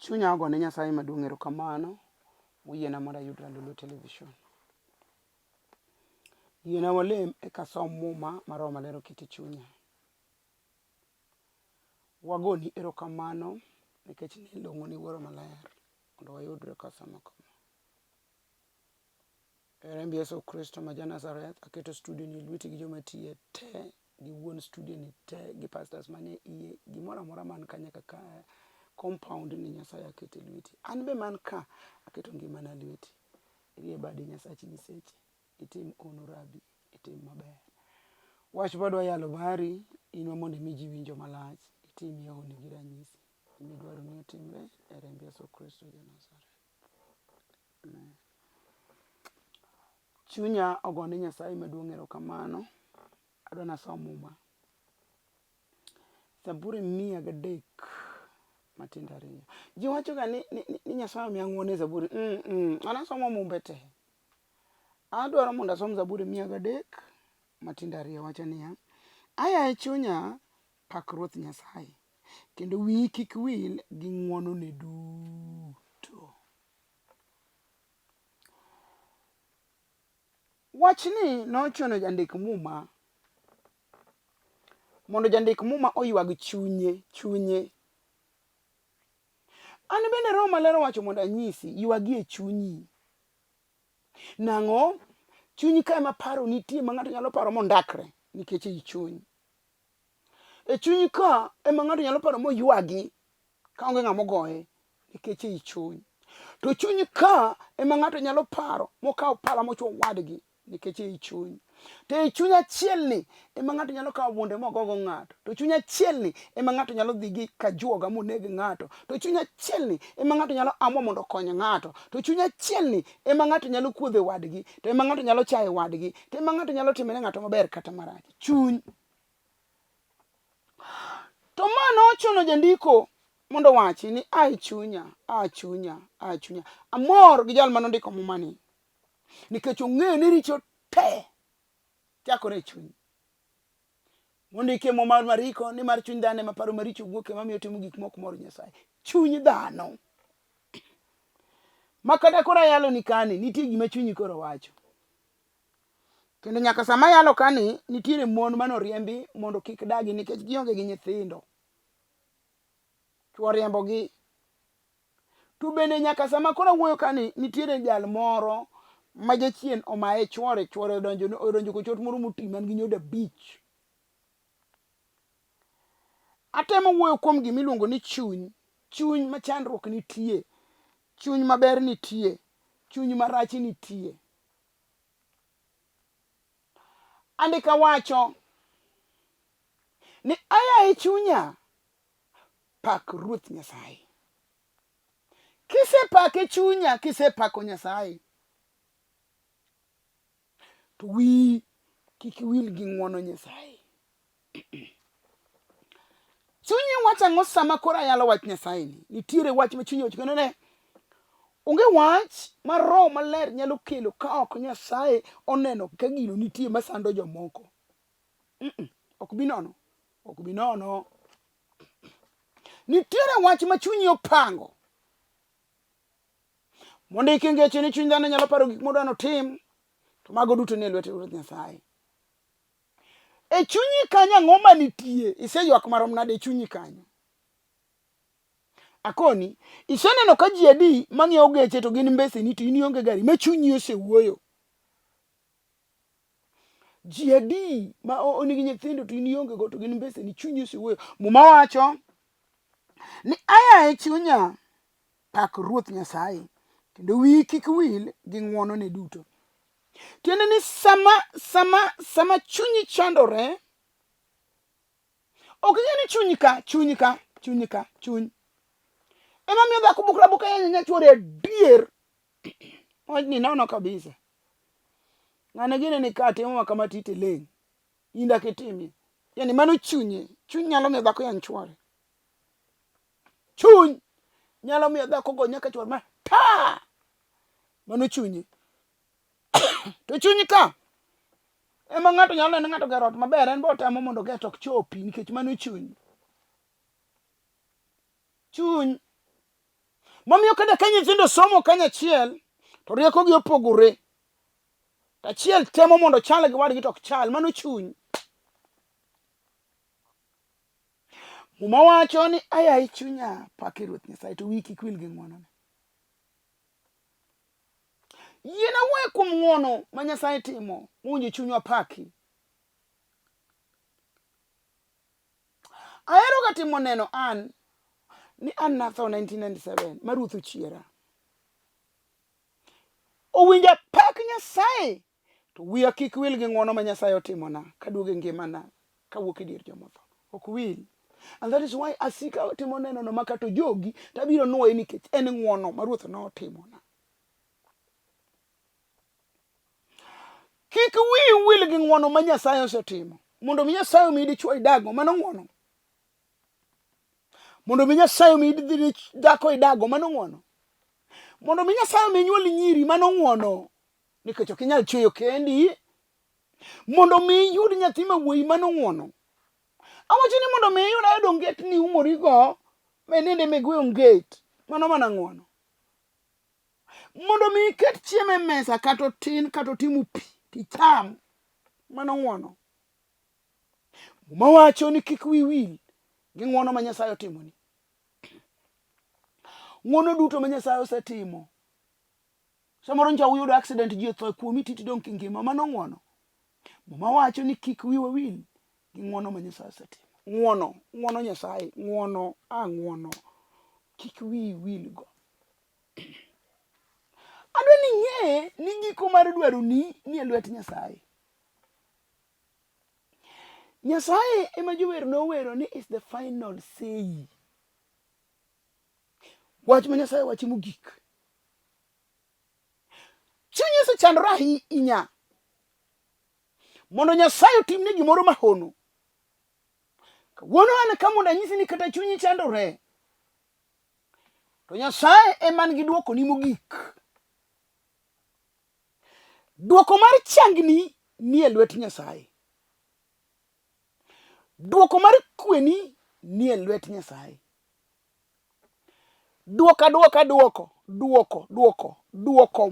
Chunya ogone Nyasaye maduong' erokamano moyiena mondo ayud Lolwe television. Yiena walem eka som muma mar Roho Maler oket e chunya. Wagoni erokamano nikech nilong'oni Wuoro Maler mondo wayudre kasama kama. Remb Yesu Kristo ma Nazareth, aketo studio ni lweti gi joma tiye te, gi wuon studio ni te, gi pastors manie iye, gimoro amora man ka nyaka ka compound ni Nyasaye aketo lweti. An be man ka aketo ngimana lweti. Irie badi Nyasachi nyiseche, itim honorabi, itim maber. Wach badwa yalo mari, inwa mondo imi ji winjo malach, itim yaoni gi ranyisi. Midwaro ni otimre e remb Yesu Kristo ja Nazareth. Amen. Chunya ogone Nyasaye maduong' erokamano. Adwa nasom muma. Zaburi 103 matindo 2. Ji wacho ga ni Nyasaye omiya ng'uono e Zaburi. An asomo mumbe te. Adwaro mondo asom Zaburi 103 matindo 2 wacho niya: Yaye chunya, pak Ruoth Nyasaye, kendo wiyi kik wil gi ng'uonone duto. Wachni nochuno jandik muma mondo jandik muma oywag chunye. An bende Roho Maler wacho mondo anyisi ywagi e chunyi. Nang'o? Chunyi ka ema paro nitie ma ng'ato nyalo paro mondakre nikech ei chuny. E chunyi ka ema ng'ato nyalo paro moywagi ka onge ng'ama ogoye nikech ei chuny. To chunyi ka ema ng'ato nyalo paro mokawo pala mochuo wadgi nikech ei chuny. To ei chuny achielni ema ng'ato nyalo kawo bunde mogogo ng'ato. To chuny achielni ema ng'ato nyalo dhi gi kajuoga moneg ng'ato. To chuny achielni ema ng'ato nyalo amo mondo okony ng'ato. To chuny achielni ema ng'ato nyalo kuodhe wadgi. To ema ng'ato nyalo chayo wadgi. To ema ng'ato nyalo timone ng'ato maber kata marach. Chuny. To mano ochuno jandiko mondo wachi ni chunya. Amor gi jal manondiko mumani. Nikech ong'eyo ni richo te chakore e chuny. Mondike mo mar mariko ni mar chuny dhano ema paro maricho wuok ema miyo timo gik moko moro Nyasaye. Chuny dhano. Makata koro yalo ni kani nitie gima chunyi koro wacho. Kendo nyaka sama yalo kani nitiere mon manoriembi mondo kik dagi nikech gionge gi nyithindo. Chuo riembogi. Tu bende nyaka sama koro wuoyo kani nitiere jal moro ma jachien omaye chuore odonjo kochot moro moti man gi nyodo 5. Atemo wuoyo kuom gima iluongo ni chuny ma chandruok nitie, chuny maber nitie, chuny marach nitie. Andika wacho ni yaye chunya, pak Ruoth Nyasaye. Kisepake chunya, kisepako Nyasaye, to wiyi kik wil gi ng'uono Nyasaye. Chunyi wacho ang'o sama koro yalo wach Nyasaye ni? Nitiere wach ma chunyi wacho kendo ne onge wach ma Roho Maler nyalo kelo ka ok Nyasaye oneno ka gino nitie masando jomoko. Ok bi nono. Nitiere wach ma chunyi opango. Mondo ikengeche ni chuny dhano nyalo paro gik modwano tim, to mago duto ne lwete Ruoth Nyasaye. E chunyi kanyo ang'o manitie? Iseywak marom nade e chunyi kanyo? Akoni, iseneno ka ji adi mang'iewo geche to gin mbeseni to in ionge gari ma chunyi osewuoyo. Ji adi ma onigi nyithindo to in ionge go to gin mbeseni chunyi osewuoyo. Muma wacho ni yaye chunya, pak Ruoth Nyasaye, kendo wiyi kik wil gi ng'uonone duto. Tiende ni sama chunyi chandore, ok ing'e ni chuny. Ema miyo dhako bukra buka yanya chuore adier. Wajni nono kabisa. Ng'ane gine ni ka timo kama tite leng. Inda kitimi. Yani mano chunye. Chuny nyalo miyo dhako yany chuore. Chuny nyalo miyo dhako go nyaka chuore ma ta. Mano chunye. To chunyi ka ema ng'ato nyalo neno ng'ato gerot maber en bo temo mondo get ok chopi nikech mano chuny. Momiyo kada ka nyithindo somo kanyachiel to rieko gi opogore. Achiel temo mondo chal gi wadgi to ok chal, mano chuny. Muma wacho ni ayaye chunya paki Ruoth Nyasaye to wiyi kik wil gi ng'wono. Yien awuoyo kuom ng'wono ma Nyasaye timo mowinjo chunywa paki. Ahero ga timo neno ni an natho 1997 ma Ruoth ochiera. Owinja pak Nyasaye to wiya kik wil gi ng'wono ma Nyasaye otimona kaduogo e ngimana kawuok e dier jomotho. Ok wil. And that is why asika timo neno no makato jogi tabiro nuoye nikech en ng'wono ma Ruoth notimona. Kik wiyi wil gi ng'wono ma Nyasaye osetimo. Mondo mi Nyasaye omiyi dichwo idago, mano ng'wono. Mondo mi Nyasaye omiyi dhako idago, mano ng'wono. Mondo mi Nyasaye omiyi nyuol nyiri, mano ng'wono. Nikech ok inyal chweyo kendi. Mondo mi iyud nyathi ma wuoyi, mano ng'wono. Awacho ni mondo mi iyud ayudo onget ni umorigo, meninde migwe onget, mano mana ng'wono. Mondo mi iket chiemo e mesa kata otin kata otimu pi ticham, mano ng'wono. Muma wacho ni kik wiyi wil gi ng'wono ma Nyasaye otimoni. Ng'wono duto ma Nyasaye osetimo. Samoro nja uyudo accident, ji otho kuomi titi dong' kingima, mano ng'wono. Muma wacho ni kik wiyi wil gi ng'wono ma Nyasaye osetimo. Ng'wono Nyasaye, ng'wono. Kik wiyi wil go. Adwa ni ng'e ni giko mar dwaro ni e lwet Nyasaye. Nyasaye ema jower nowero ni is the final say. Wach ma Nyasaye wacho mogik. Chunyi osechandore ahinya mondo Nyasaye otimni gimoro mahono. Kawuono an ka mondo anyisi ni kata chunyi chandore, to Nyasaye ema nigi duoko ni mogik. Duoko mar changni ni e lwet Nyasaye. Duoko mar kweni ni e lwet Nyasaye. Duoko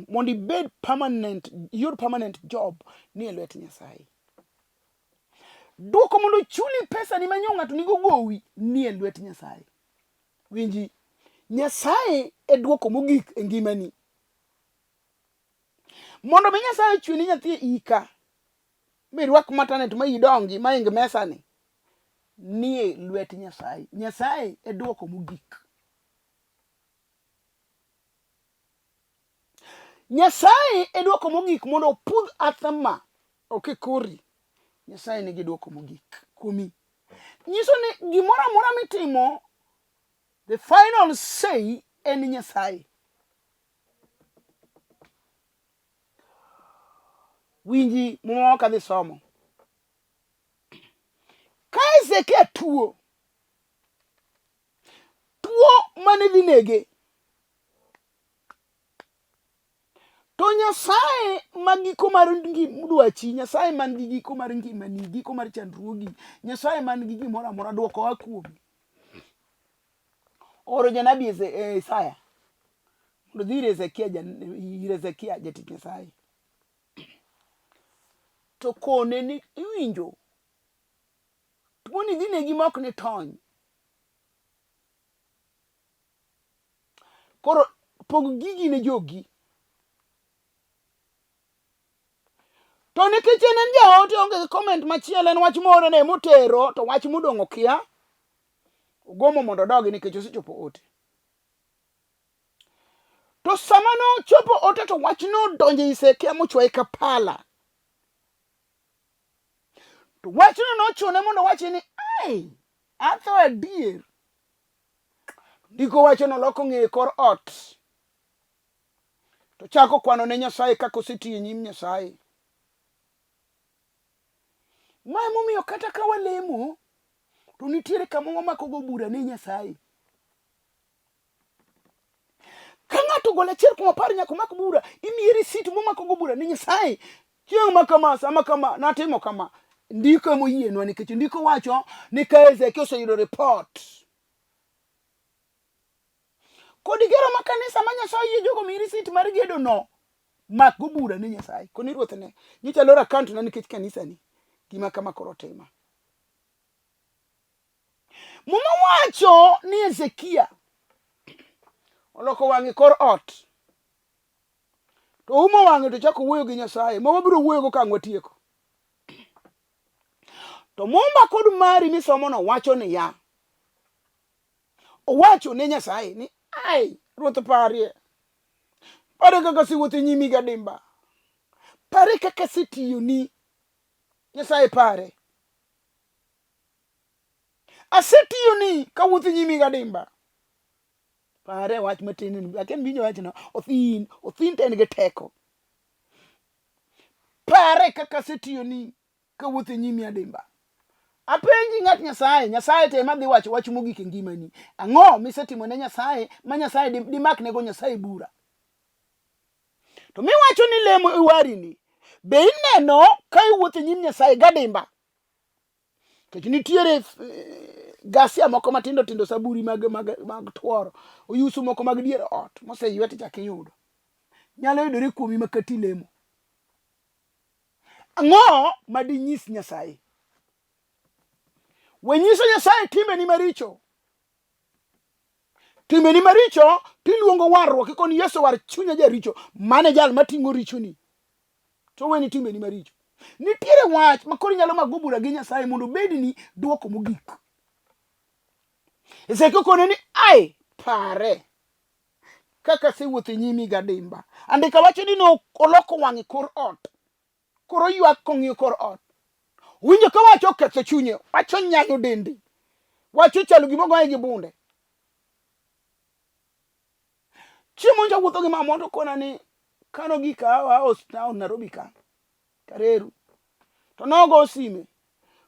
mondo ibed permanent, your permanent job ni e lwet Nyasaye. Duoko mondo chuli pesa ni manyo ng'ato nigo gowi ni e lwet Nyasaye. Winji, Nyasaye e duoko mogik e ngimani. Mondo mi Nyasaye chweni nyathi e ika, mirwak matanet ma idongi ma ing mesani, ni e lwet Nyasaye. Nyasaye e duoko mogik. Nyasaye e duoko mogik mondo opudh athama okikuri. Nyasaye nigi duoko mogik kuomi. Nyiso ni gimoro amora mitimo, the final say en Nyasaye. Winji muma kadhi somo. Ka Hezekia tuo mane dhi nege, to Nyasaye magiko mar dwachi, Nyasaye man gi giko mar ngimani, giko mar chandruogi, Nyasaye man gi gimoro amora duoko wa kuomi. Oro janabi Isaya mondo dhi Hezekia jatich Nyasaye, to kone ni iwinjo tuoni dhi negi ma ok ni tony. Koro pog gigi ne jogi. To nikech en jaote onge gi comment machielo, en wach moro ne motero, to wach modong' okia, ogomo mondo odogi nikech osechopo ote. To sama no chopo ote to wach no donjo Hezekia mochwoye kapala. To wach no nochune mondo wachi ni atho adier. Ndiko wacho no loko ng'eye kor ot. To chako kwano ne Nyasaye kaka osetiyo nyim Nyasaye. Ma momiyo kata ka walemo, to nitiere kama wamako go bura ne Nyasaye. Ka ng'ato golo achiel kuom 10 nyaka mak bura, imiyi risit momako go bura ne Nyasaye. Chieng' ma kama, sama kama, natimo kama. Ndiko moyienwa nikech ndiko wacho ni ka Hezekia oseyudo report. kodi gero makanisa ma Nyasaye yie jogo mi risit mar gedo no mak go bura ne Nyasaye koni ruoth ne nyicha lora account na nikech kanisa ni gima kama koro tema. Muma wacho ni Ezekia oloko wangi kor ot to umo wangi to chako wuoyo gi Nyasaye ma wabiro wuoyo go kangwa tieko. To mumba kod mari misomo no wacho ni ya owacho ne Nyasaye ni ai ruoth parie pare kaka siwuotho nyimi ga dimba pare kaka sitiyo ni Nyasaye pare asetiyo ni ka wuotho nyimi ga dimba pare wach matin ni aken binyo wach no othin ten ge teko pare kaka sitiyo ni ka wuotho nyimi adimba. Apenji ngat Nyasaye te madhi wacho wach mogik e ngimani ang'o misetimo ne Nyasaye ma Nyasaye dimak nego Nyasaye bura. To mi wacho ni lemo iwari ni be ineno ka iwuotho nyim Nyasaye gadimba kech nitiere gasia moko matindo tindo Zaburi mag tworo oyusu moko mag dier ot moseyuet chak iyudo nyalo yudore kuomi makati lemo. Ang'o madinyis Nyasaye? Wenyiso Nyasaye timbe ni maricho. Timbe ni maricho tiluongo warruok ikoni Yesu war chunya jaricho mane jal matingo richo ni. To weni timbe ni maricho. Nitiere wach makoro nyalo mago bura gi Nyasaye mondo bed ni duoko mogik. Ezekiel kono ni ai pare kaka siwuotho nyimi gadimba. Andika wacho ni no oloko wangi kor ot. Koro ywak kong'iyo kor ot. Winjo ka wacho ketho chunye, wacho nyayo dende. Wacho chalo gimogoye gi bunde. Chiemo nja wuotho gi mamondo kona ni kano gika awa osna Nairobi ka. Kareru. To nogo sime.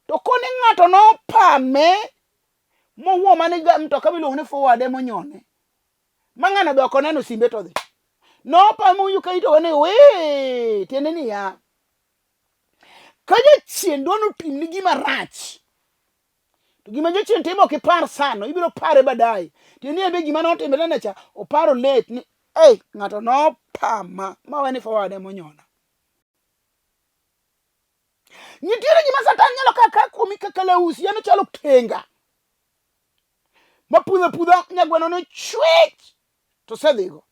To koni ng'ato no pame mowuo mane ga mtoka miluongo ni forward monyone. Mang'ana be okoneno simbe to dhi. No pame uyuka ito ne we tiende ni ya. Kaja chien dono tim ni gima rach. To gima jo chien timo kipar sano ibiro pare badai. Tiende ebe gima no timbe na cha oparo late ni ng'ato no pama maweni forward monyona. Nitiere gima Satan nyalo kaka kuomi kaka lausi yano chalo tenga. Mapudha nyagwano no chwech to sedhigo.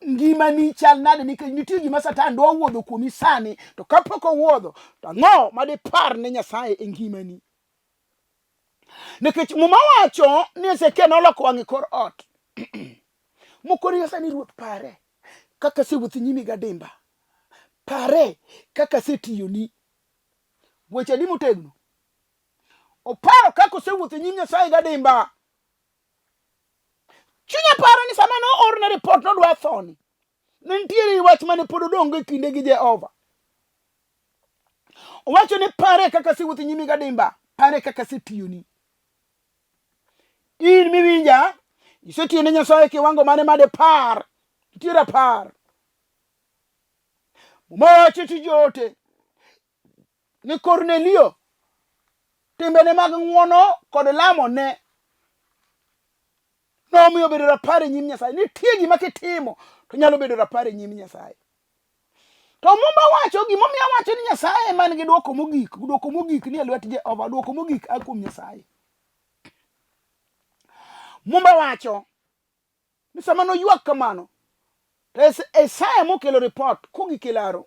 Ngima ni chal nade nikech nitie gima Satan dwa wuodho kuomi sani to kapok owuodho to ang'o made par ne Nyasaye e ngimani. Nikech muma wacho ni Ezekiel noloko wangi kor ot. Mokori Nyasaye ni ruoth pare kaka siwuotho nyimi gadimba. Pare kaka setiyo ni. Weche di motegno. Oparo kaka siwuotho nyim Nyasaye gadimba. Chunya paro ni sama no orne report no dwa thoni. Nitiere wach mane pod odongo e kinde gi Jehova. Owacho ni pare kaka siwuotho nyimi gadimba. Pare kaka setiyo ni. In miwinja isetiyo ne Nyasaye kiwango mane made par. Nitiere par. Mowacho ti jote ni Kornelio timbene mag ng'wono kod lamo ne nomiyo bedo rapar e nyim Nyasaye. Nitie gima kitimo to nyalo bedo rapar e nyim Nyasaye. To mumba wacho gimomiyo wacho ni Nyasaye man gi duoko mogik ni e lwet Jehova, duoko mogik akuom Nyasaye. Mumba wacho ni sama no ywak kamano to Isaya mokelo report kogik laro.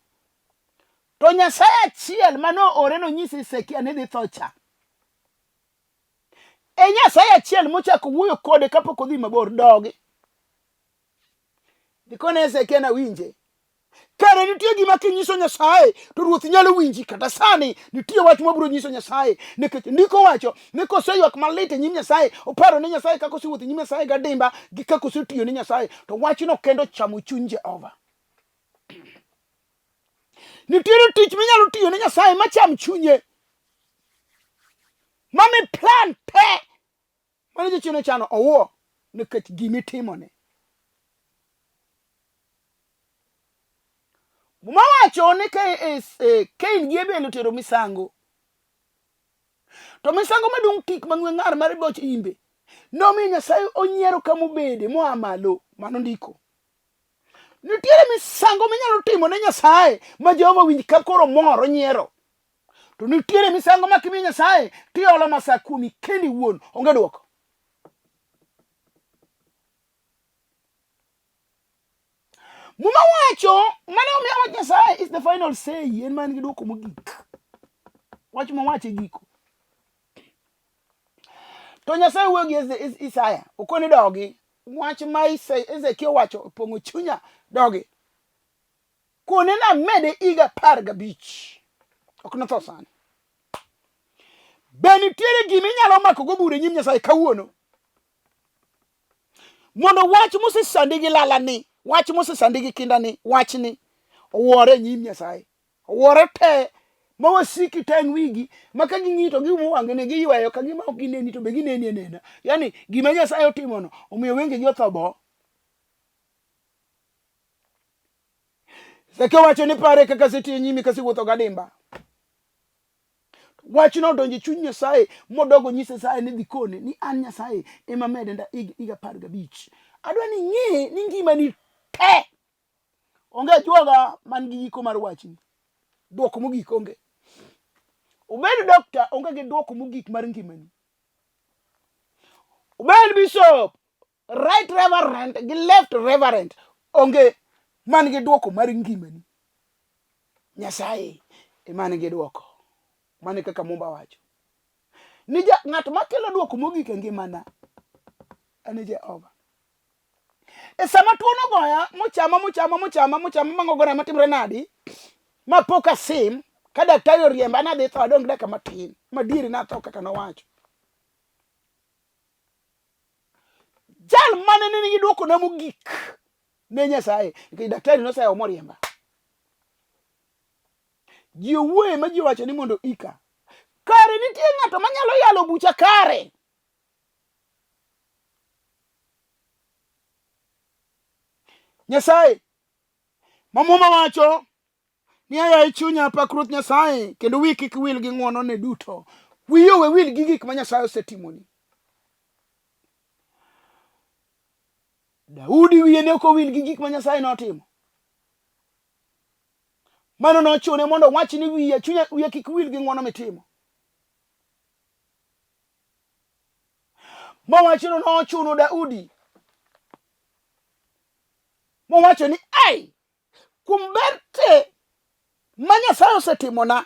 To Nyasaye achiel mano ore no nyisi Ezekiel ni dhi tho cha. E Nyasaye achiel mochako wuoyo kode kapok odhi mabor dogi. Dikone Ezekiel na winje. Kare nitie gima kinyiso Nyasaye to ruoth nyalo winji kata sani nitie wach mabiro nyiso Nyasaye nikech ndiko wacho ni koseywak malit e nyim Nyasaye oparo ni Nyasaye kako siwuotho nyim Nyasaye gadimba gi kako setiyo ni Nyasaye to wachno kendo chamo chuny Jehova. Nitiere tich minyalo tiyo ne Nyasaye macham chunye. Mami plan te mane jochino chano owuo nikech gimitimo ne. Muma wacho ni Kain gi Abel otero misango. To misango madung tik mang'we ng'ar mar boch imbe. Nomi Nyasaye onyiero kamubede moa malo, mano ndiko. Nitiere misango minyalo timo ne Nyasaye ma Jehova winj ka koro moro nyiero. To nitiere misango ma kimi Nyasaye tiolo masa kumi kendi wuon onge duoko. Muma wacho mane omiya wach Nyasaye is the final say, en man gi duoko mogik. Wach ma wache giko. To Nyasaye wuogi Isaya okoni dogi wach ma Ezekiel wacho pongo chunya dogi. Kone na mede iga 15. Ok no sani. Beni tiere gimi nyalo mako go bure nyim Nyasaye kawuono. Mondo wach mosesandi gi lalani, wach mosesandi gi kindani, wach ni owore nyim Nyasaye. Owore te mawasiki tang wigi maka gingito giumo wange ne giyweyo ka gima ok gineni to be gineni enena. Yani gima Nyasaye otimono omiyo wenge gi othobo. Seke wacho ni pare kaka seti nyimi kasi wuotho gadimba. Wach no donje chuny Nyasaye modogo nyise Nyasaye ni dikone ni an Nyasaye ema medenda iga 15. Adwa ni ng'e ni ngima ni te onge juoga man gi giko mar wachni. Duoko mogik onge. Ubed doctor onge gi duoko mogik mar ngimani. Ubed bishop, right reverend gi left reverend onge man gi duoko mar ngimani. Nyasaye ema man gi duoko. Mane kaka Mumba wacho. Ni ng'at makelo duoko mogik e ngimana ane Jehova. E sama tuono goya mochama mangogore matimre nadi mapoka sim ka daktari oriemba na dhi tho dong dakika matin madieri na tho kaka nowacho. Jal mane nigi duoko na mogik ne Nyasaye nikech daktari nosayo moriemba. Ji owuoye ma ji wacho ni mondo ika. Kare nitie ng'ato manyalo yalo bucha kare. Nyasaye Muma wacho ni yaye chunya pak Ruoth Nyasaye kendo wiyi kik wil gi ng'wono ne duto. Wiyi we wil gi gik ma Nyasaye osetimoni. Daudi wiye ne ok owil gi gik ma Nyasaye notimo. Mano nochune mondo wach ni wiye chunya wiye kik wil gi ng'wono mitimo. Mawachino nochuno Daudi. Mowacho ni ai kumberte ma Nyasaye osetimona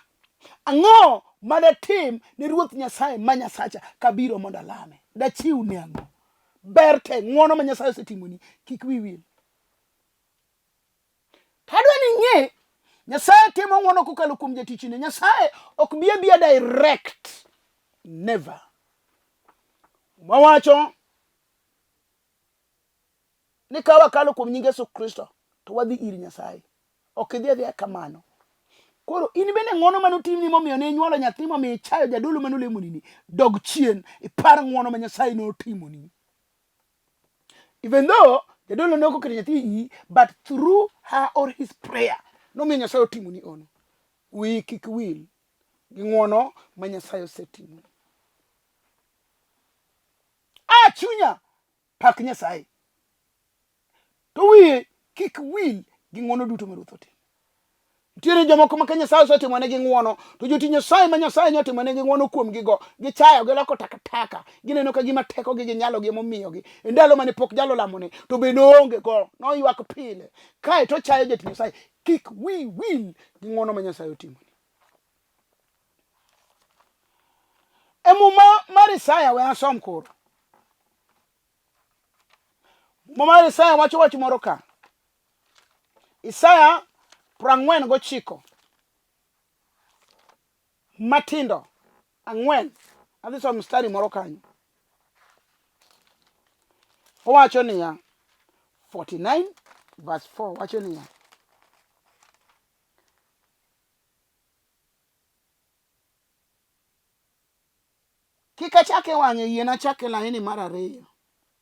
ang'o madatim ni Ruoth Nyasaye ma Nyasacha kabiro mondo alame. Dachiw ne ang'o. Berte ng'wono ma Nyasaye osetimoni kik wiyi wil. Tadwa ni ng'e Nyasaye timo ng'wono kokalo kuom jatichne. Nyasaye ok biya direct. Never. Mawacho ni ka wakalo kuom nying Yesu Kristo to wadhi ir Nyasaye. Ok idhi adhiya kamano. Koro in bende ng'wono manotimni momiyo ne nyuolo nyathi momiyo ichayo jadolo manolemoni ni dog chien ipar ng'wono ma Nyasaye notimoni. Even though jadolo ne ok oketo nyathi iyi, but through her or his prayer nomiyo Nyasaye otimoni ono. Wiyi kik wil gi ng'wono ma Nyasaye osetimoni. Chunya pak Nyasaye. To wiye kik wil gi ng'wono duto ma Ruoth otimo. Nitiere jomoko ma ka Nyasaye osetimone gi ng'wono to joti Nyasaye ma Nyasaye nyotimone gi ng'wono kuom gigo gichayo giloko takataka gineno ka gima teko gi nyalo gi momiyogi e ndalo mane pok jalo lamone to be noonge go noywak pile kae to chayo joti Nyasaye kik wiyi wil gi ng'wono ma Nyasaye otimoni. E muma mar Isaya we asom koro. Muma Isaya wacho wach moro ka. Isaya 49 matindo 4 adhi somo mstari moro kanyo. Owacho niya 49 verse 4 wacho niya kika chake wang'e yiena chake laini mar 2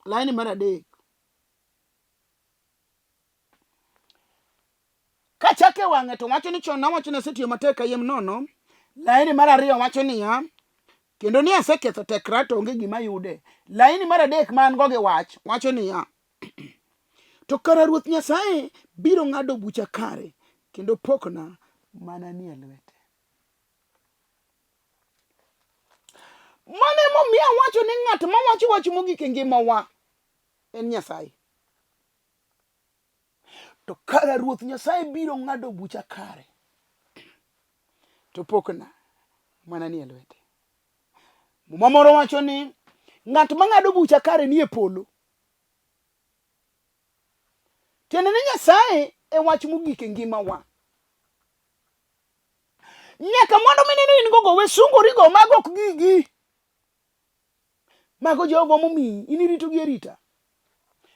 laini mar 3 ka chake wang'e to wacho ni chon na wacho ni setiyo matek ayem nono. Laini mar 2 wacho niya kendo ni aseketho tekra to onge gima yude. Laini mar adek man go gi wach wacho niya, to kara Ruoth Nyasaye biro ng'ado bucha kare kendo pokna mana ni e lwete. Mane momiyo wacho ni ng'at ma wacho wach mogik e ngimawa en Nyasaye. To kara Ruoth Nyasaye biro ng'ado bucha kare to pokna mana ni e lwete. Muma moro wacho ni ng'at ma ng'ado bucha kare ni e polo. Tiende ni Nyasaye e wach mogik e ngimawa. Nyaka mondo mineno in gogo we sungorigo mago ok gigi. Mago Jehova momiyi, inirito gi erita.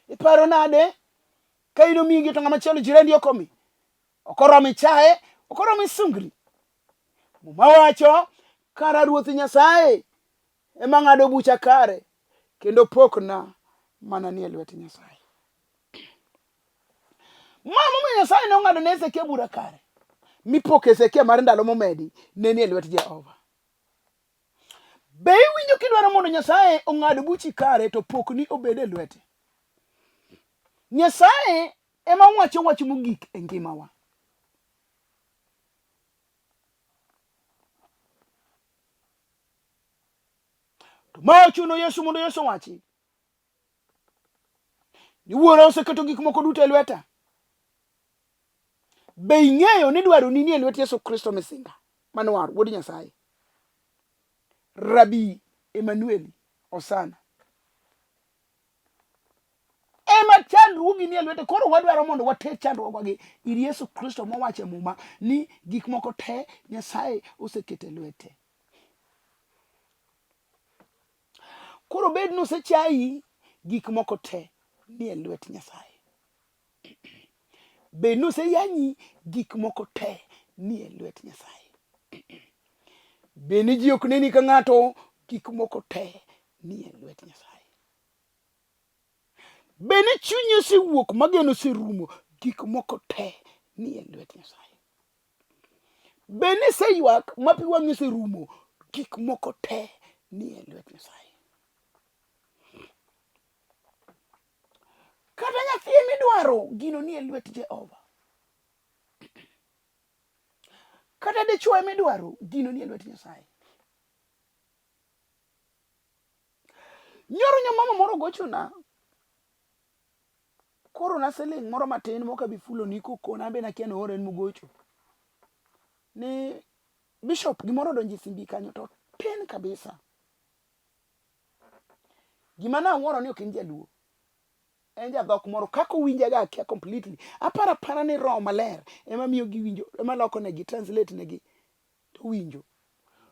Iparo nade ka ino migi to ng'ama chielo jirendi okomi. Okoromi chae, okoromi sungri. Muma wacho kara Ruoth Nyasaye ema ng'ado bucha kare kendo pokna mana ni e lwet Nyasaye. Mama Nyasaye ne ong'ado ne Hezekia bura kare. Mipoke Hezekia mar ndalo momedi ne ni e lwet Jehova. Be iwinjo kidwaro mondo Nyasaye ong'ad buchi kare to pokni obed e lwete. Nyasaye ema wacho wach mogik e ngimawa. To ma ochuno Yesu mondo Yesu wachi ni wuora oseketo gik moko duto e lweta. Be ing'eyo ni dwaro ni e lwet Yesu Kristo misinga manwar wuod Nyasaye. Rabi Emanueli Osana. Ema chandruogi ni e lwete. Koro wadwaro mondo water chandruogwagi ir Yesu Kristo mowacho e muma ni gik moko te Nyasaye oseketo e lwete. Koro bed nosechayi gik moko te ni e lwet Nyasaye. Bed noseyanyi gik moko te ni e lwet Nyasaye. Bed ni ji ok neni ka ng'ato, gik moko te ni e lwet Nyasaye. Bed ni chunyi osewuok mageno oserumo, gik moko te ni e lwet Nyasaye. Bed ni seywak ma pi wang'i oserumo, gik moko te ni e lwet Nyasaye. Kata nyathi midwaro gino ni e lwet Jehova. Kata dichwo midwaro gino ni e lwet Nyasaye. Nyoro nyamama moro gochona. Koro naseling moro matin moka bifulo niko kona be nakia no oren mugocho. Ni bishop gimoro donji simbi kanyo to tin kabisa. Gima na woro ni ok en jaluo. En jadhok moro kako winja ga kia completely. Apara ni roho maler ema miyo gi winjo, ema loko negi translate negi to winjo.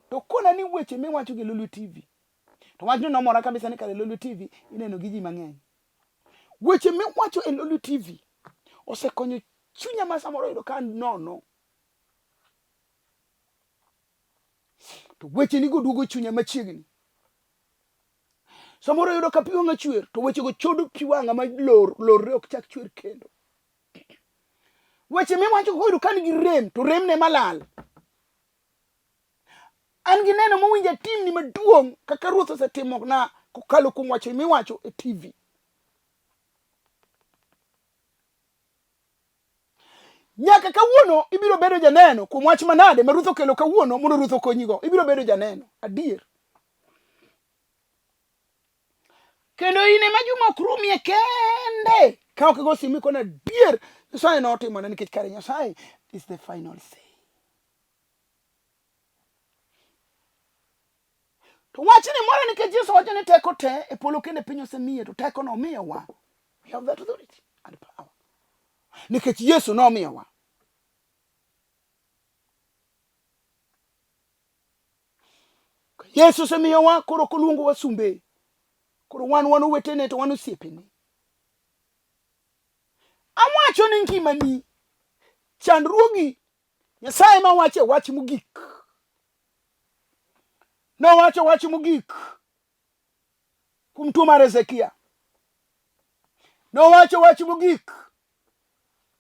To kona ni weche miwacho gi Lolwe TV. To wachno nomora kabisa ni kare Lolwe TV ineno gi ji mang'eny. Weche miwacho e Lolwe TV osekonyo chunya ma samoro yudo ka nono. To weche ni go duogo chunya machiegni. Samoro yudo ka pi wang'a chwer to weche go chodo pi wang'a ma lorre ok chak chwer kendo. Weche miwacho go yudo ka nigi rem to rem ne malal. An gi neno mowinja tim ni maduong' kaka Ruoth osetimo na kokalo kuom wacho miwacho e TV. Nyaka kawuono ibiro bedo janeno kuom wach manade ma Ruoth okelo kawuono mondo Ruoth okonyigo. Ibiro bedo janeno adier. Kendo ine ma juma ok rumie kende ka ok go simi kona adier Nyasaye notimo na nikech kare Nyasaye is the final say. To wach ni moro nikech Yesu wacho ni teko te e polo kende piny osemiye to teko no omiyowa. We have that authority and power. Nikech Yesu no omiyowa. Yesu osemiyowa koro koluongo wasumbe. Koro wan owetene to wan osiepene. Awacho ni ngimani chandruogi Nyasaye ma wacho wach mogik. No wacho wach mogik kuom tuo mar Hezekia. No wacho wach mogik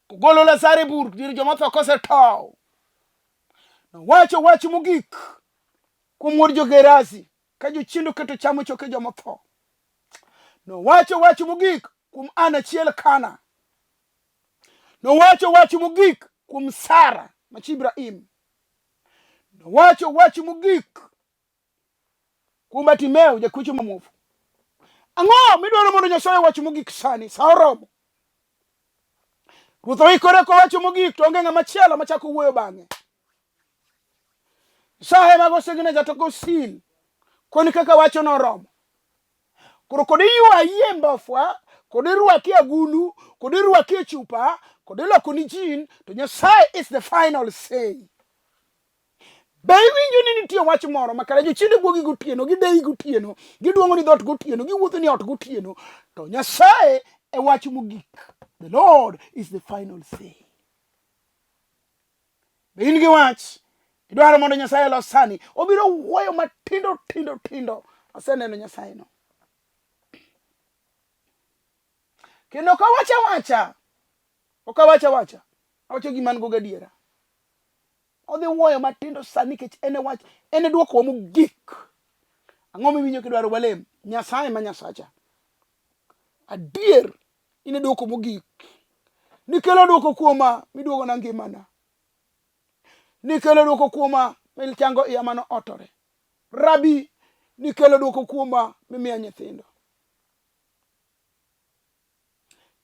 kogolo Lazaro e bur dir joma tho kosetow. No wacho wach mogik kuom wuod Jogerasi. ka jochiendo keto chamo choke joma tho. Nowacho wach mogik kuom an achiel Kana. Nowacho wach mogik kuom Sara ma chi Ibrahim. Nowacho wach mogik kuom Bartimeo jakwecho mamuofu. Ang'o midwaro mondo Nyasaye wach mogik sani? Sa oromo. Ruoth oikore kowacho mogik to onge ng'ama chielo machako wuoyo bang'e. Sahe mago segine jatoko sil koni kaka wacho noromo. Koro kodi ywa yemba fwa, kodi rwaki agulu, kodi rwaki chupa, kodi loko ni jin, to Nyasaye is the final say. Be iwinjo ni nitie wach moro makare jochiende buogi gotieno, gidei gotieno, giduongo ni dhot gotieno, giwuotho ni ot gotieno, to Nyasaye e wach mogik. The Lord is the final say. Be in gi wach idwaro mondo Nyasaye los sani, obiro wuoyo matindo. Aseneno Nyasaye no. Kendo okawacha awacho gima an go gadiera. Odhi wuoyo matindo sani kech ene wach ene duoko mogik. Ang'o miwinjo kidwaro walem? Nyasaye ma Nyasacha. Adier ine duoko mogik. Nikelo duoko kuoma miduogo na ngimana. Nikelo duoko kuoma milchango iya mano otore. Rabi nikelo duoko kuoma mimiya nyithindo.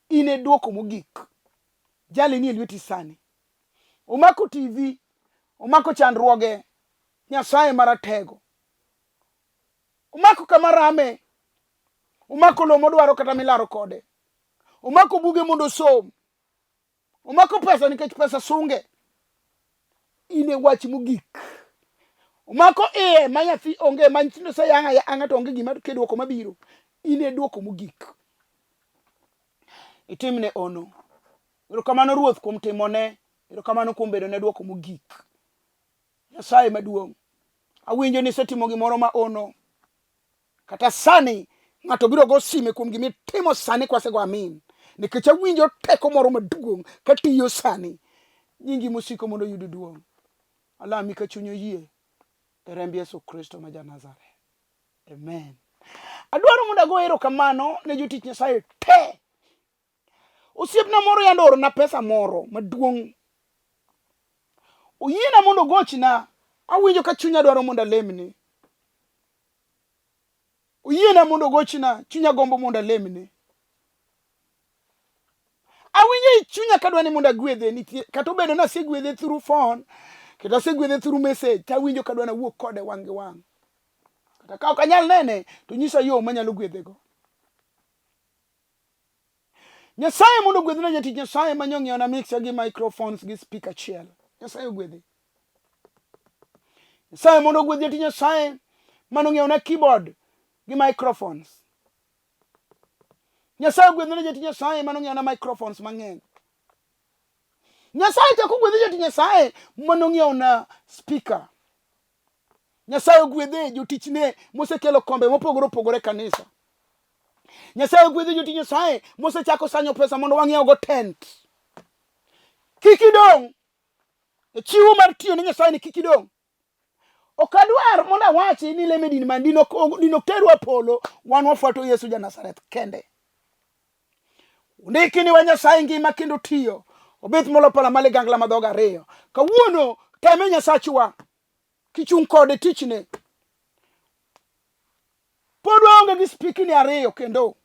Ine duoko mogik. Jali ni lweti sani. Omako TV, omako chandruoge, Nyasaye maratego. Omako kamarame, omako lo modwaro kata milaro kode. Omako buge mondo som. Omako pesa nikech pesa sunge. Ine wach mogik. Omako ma nyathi onge manchindo sa yanga to onge gima keduoko mabiro. Ine duoko mogik. Itimne ono. Erokamano Ruoth kuom timone, erokamano kuom bedo ne duoko mogik. Nyasaye maduong'. Awinjo ni setimo gimoro ma ono. Kata sani ng'ato biro go sime kuom gimi timo sani kwasego amin. Nikech awinjo teko moro maduong' katiyo sani. Nyingi musiko mondo yud duong'. Alami ka chunyo yie. E remb Yesu Kristo ma ja-Nazareth. Amen. Adwaro mondo ago erokamano ne jotich Nyasaye te. Osiepna moro yandoro na pesa moro maduong'. Oyiena mondo gochna, awinjo ka chunya dwaro mondo alemne. Oyiena mondo gochna, chunya gombo mondo alemne. Awinjo chunya kadwani mondo agwedhe, nitie kata obedo na asegwedhe through phone, kata asegwedhe through message, tawinjo kadwana wuok kode wang' gi wang'. Kata ka ok anyal nene, to nyisa yo manyalo gwedhego. Nyasaye mondo gwedhna jatich Nyasaye manyong'iewo na mixer gi microphones gi speaker achiel. Nyasaye ogwedhe. Nyasaye mondo gwedh jatich Nyasaye manong'iewo na keyboard gi microphones. Nyasaye ogwedhna jatich Nyasaye manong'iewo na microphones mang'eny. Nyasaye chako gwedhe jatich Nyasaye manong'iewo na speaker. Nyasaye ogwedhe jotichne mosekelo kombe mopogore opogore kanisa. Nyasaye ogwedhe jotich Nyasaye mosechako sanyo pesa mondo wang'iew go tent. Kik idong' e chiwo mar tiyo ne Nyasaye ni kik idong'. Ok adwar mondo awachi ni leme din man dino terwa polo wan wafuato Yesu ja-Nazareth kende. Ndiki ni wa Nyasaye ngima kendo tiyo. Obeth molo pala male gangla madhoga ariyo. Kawuono teme Nyasachwa kichung' kode tichne. Pod waonge gi spikini ariyo kendo.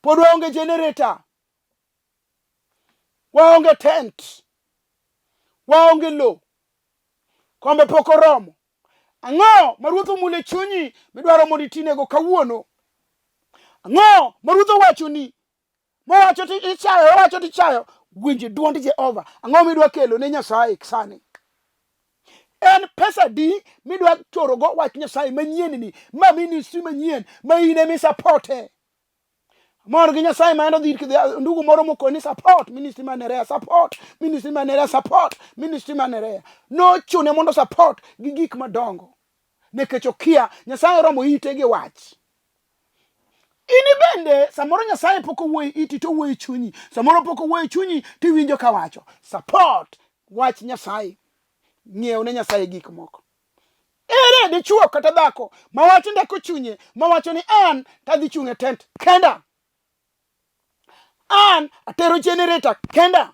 Pod waonge generator. Waonge tent. Waonge lo. Kombe pok oromo. Ang'o maruoth omule chunyi midwaro mondo itinego kawuono? Ang'o maruoth owachoni? Mowacho ti ichayo, owacho ti ichayo. Winji duond Jehova. Ang'o midwa kelo ne Nyasaye sani? En pesa di midwa chorogo wach Nyasaye manyien ni, ma ministry manyien, ma ine mi supporte. Mor gi Nyasaye ma endo dhir ndugu moro mokoni support ministry ma Nereah, support ministry ma Nereah, support ministry ma Nereah. No chune mondo support gi gik madongo. Nekech okia Nyasaye romo ite gi wach. Ini bende samoro Nyasaye pok owuoyi iti to owuoyi chunyi. Samoro pok owuoyi chunyi tiwinjo ka wacho. Support wach Nyasaye. Ng'iew ne Nyasaye gik moko. ere dichuo kata dhako mawacho ndeko chunye mawacho ni an tadhi chung' e tent kenda, an atero generator kenda,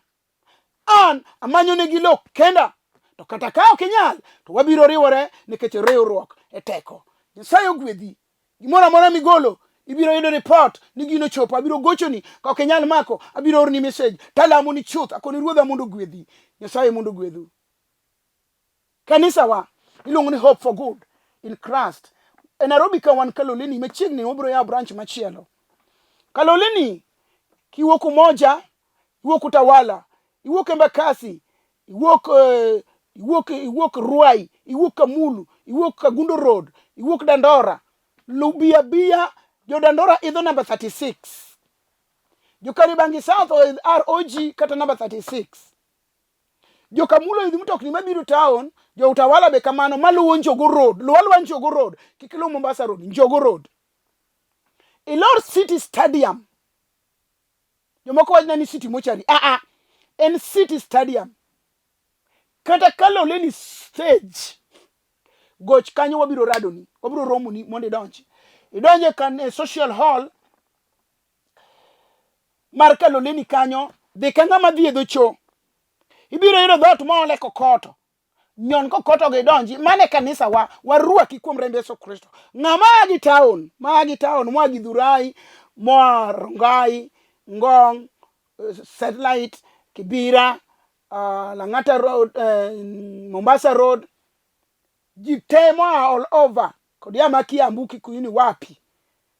an amanyo negi lo kenda. To kata ka ok inyal to wabiro riwore nikech riwruok e teko. Nyasaye ogwedhi. Gimoro amora migolo ibiro yudo report ni gino chopo. Abiro gochoni ka ok inyal mako abiro orni message talamo ni chuth akoni ruodha mondo ogwedhi. Nyasaye mondo ogwedhu. Kanisa wa iluongo ni Hope for Good in Christ. E Nairobi ka wan Kaloleni machiegni wabiro yawo branch machielo. Kaloleni kiwuok Umoja, iwuok Utawala, iwuok Embakasi, iwuok Ruai, iwuok Kamulu, iwuok Kagundo Road, iwuok Dandora, Lubia Bia, jo Dandora idho number 36. Jo Karibangi South or ROG kata number 36. Jo Kamulo idho mtokni mabiro town, jo Utawala be kamano maluwo Njogo Road, luwa Njogo Road, kikilo Mombasa Road, Njogo Road. Ilor City Stadium. Jomoko wajna ni City Mochari. En City Stadium. Kata Kaloleni stage. Goch kanyo wabiro radoni. Wabiro romoni mondo idonji. Idonje kan social hall. Mar Kaloleni kanyo. Dhi ka ng'ama dhi e dho cho. Ibiro yudo dhot moole kokoto. Nyon kokoto go idonji. Mane kanisa wa. Warwaki kuom rembe Yesu Kristo. Ng'ama agi town. Magi town. Mwagi Dhurai. Moa Rongai. Ngong. Satellite. Kibira. Lang'ata Road. Mombasa Road. Jitemo all over. Kodia maki ambuki kuyuni wapi.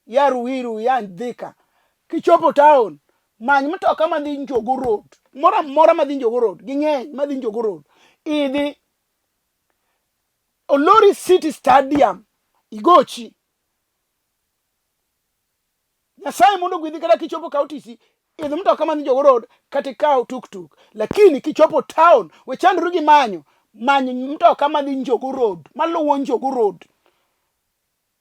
Ya Ruiru, ya Ndhika. Kichopo town. Manyi mtoka madhi Njogo Road. Mora madhi Njogo Road. Ging'eny madhi Njogo Road. Idhi Olori City Stadium. Igochi. Nyasaye mondo gwidhi kada kichopo kautisi. Idhi mtoka madhi Njogo Road katika tuk-tuk. Lakini kichopo town. Wechandru gi manyo. Manyi mtoka madhi Njogo Road. Maluwo Njogo Road.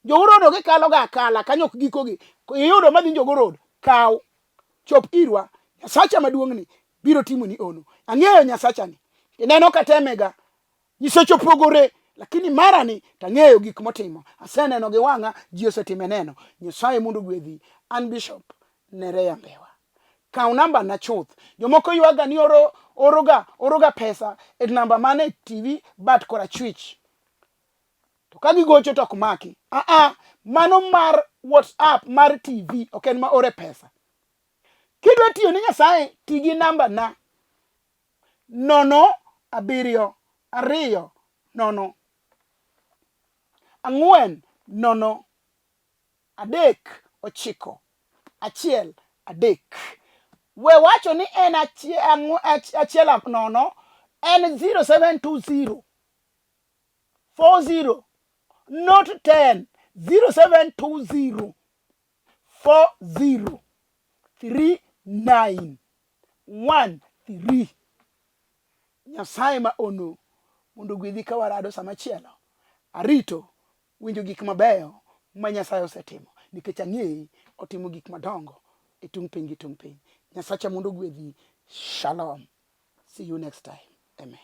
Njogo Road oge kalo ga kala. Kanyo gikogi. Iyudo madhi Njogo Road. Kaw. Chop irwa. Nyasacha maduong'ni. Biro timo ni ono. Ang'eyo Nyasacha ni. Ineno katemega. Nyisecho pogore. Lakini mara ni tang'eyo gik motimo. Aseneno gi wang'a. Ji osetime neno. Nyasaye mondo gwedhi. An Bishop Nereah Mbewa. Kaw namba na chuth. Jomoko yuaga ni oroga pesa e namba mane TV bat kora chwich. To kagi gocho tok maki. Mano mar WhatsApp mar TV. Ok en ma ore pesa. Kidwa tiyo ni Nyasaye tigi namba na 072 0 4 0 3 9 1 3. We wacho ni en achiel nono en 0720 40 not 10 0720 40 3913. Nyasaye ma ono mondo gwedhi ka warado sama chielo. Arito winjo gik mabeyo ma Nyasaye osetimo nikech ang'eyi otimo gik madongo e tung piny gi tung piny. Nyasacha mondo gwedhi. Shalom. See you next time. Amen.